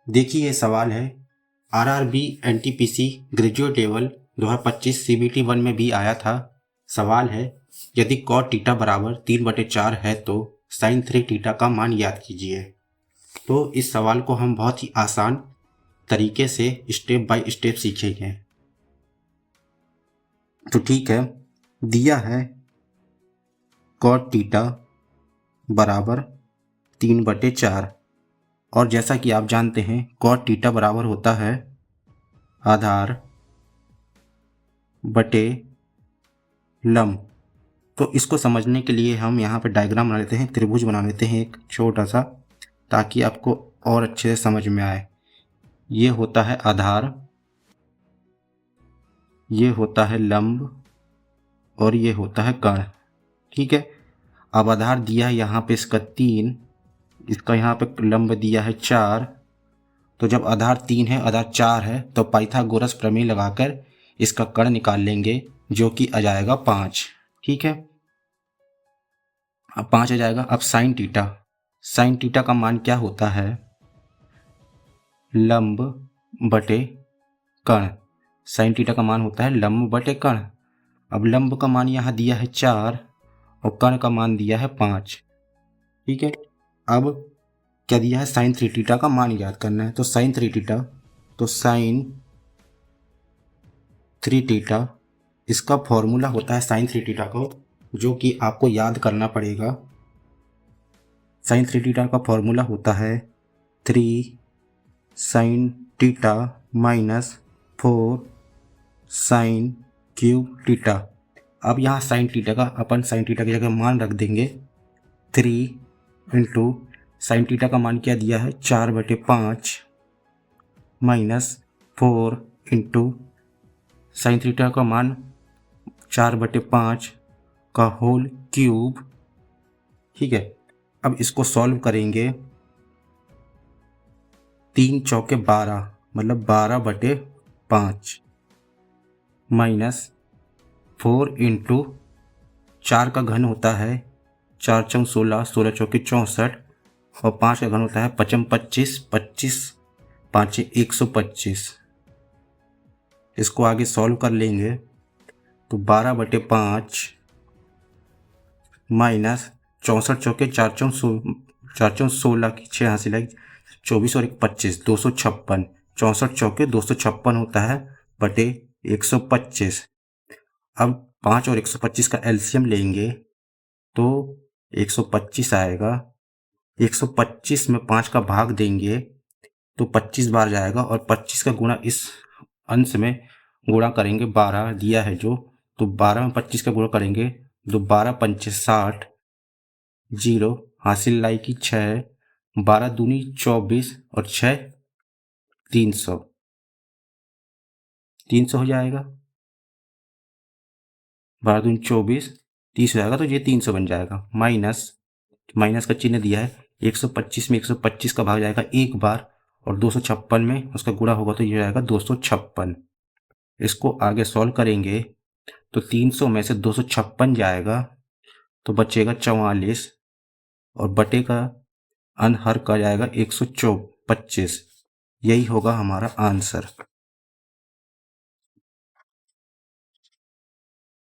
देखिए ये सवाल है RRB NTPC graduate level 2025 CBT 1 में भी आया था। सवाल है यदि कॉट थीटा बराबर 3/4 है तो साइन 3 थीटा का मान याद कीजिए। तो इस सवाल को हम बहुत ही आसान तरीके से स्टेप बाय स्टेप सीखेंगे। तो ठीक है, दिया है कॉट थीटा बराबर 3/4 और जैसा कि आप जानते हैं कॉट थीटा बराबर होता है आधार बटे लंब। तो इसको समझने के लिए हम यहाँ पे डायग्राम बना लेते हैं, त्रिभुज बना लेते हैं एक छोटा सा, ताकि आपको और अच्छे से समझ में आए। ये होता है आधार, ये होता है लंब और ये होता है कर्ण। ठीक है, अब आधार दिया है यहाँ पे इसका 3, इसका यहाँ पे लंब दिया है 4। तो जब आधार 3 है आधार 4 है तो पाइथागोरस प्रमेय लगाकर इसका कर्ण निकाल लेंगे जो कि आ जाएगा 5। ठीक है, अब 5 आ जाएगा। अब साइन थीटा का मान क्या होता है? लंब बटे कर्ण। साइन थीटा का मान होता है लंब बटे कर्ण। अब लंब का मान यहाँ दिया है 4 और कर्ण का मान दिया है 5। ठीक है, अब क्या दिया है? साइन 3 थीटा का मान याद करना है। तो साइन 3 थीटा, तो साइन 3 थीटा इसका फॉर्मूला होता है साइन 3 थीटा को, जो कि आपको याद करना पड़ेगा। साइन 3 थीटा का फॉर्मूला होता है 3 sine theta minus 4 sine cube theta. अब यहाँ साइन थीटा का अपन साइन थीटा की जगह मान रख देंगे 3 इंटू साइन थीटा का मान क्या दिया है? 4/5 माइनस 4 इंटू साइन थीटा का मान 4/5 का होल क्यूब। ठीक है, अब इसको सॉल्व करेंगे। 3 चौके 12 मतलब 12/5 माइनस 4 इंटू 4 का घन होता है 4 चौक 16, 16 चौके 64 और 5 का घन होता है 5 25, 25 5 125। इसको आगे सॉल्व कर लेंगे तो 12/5 माइनस 64 चौके 4 चौक 16 की 6 हासिल है 24 और 1 25, 256। 64 चौके 256 होता है बटे 125। अब 5 और 125 का एलसीएम लेंगे तो 125 आएगा। 125 में 5 का भाग देंगे तो 25 बार जाएगा और 25 का गुणा इस अंश में गुणा करेंगे 12 दिया है जो, तो 12 में 25 का गुणा करेंगे तो 12 पंचे 60, 0 हासिल लाई की 6, 12 दूनी 24 और 6 300 हो जाएगा। 12 दूनी 24 30 हो जाएगा, तो ये 300 बन जाएगा। माइनस का चिन्ह दिया है। 125 में 125 का भाग जाएगा एक बार और 256 में उसका गुणा होगा तो ये जाएगा 256। इसको आगे सॉल्व करेंगे तो 300 में से 256 जाएगा तो बचेगा 44 और बटे का हर का जाएगा 125। यही होगा हमारा आंसर।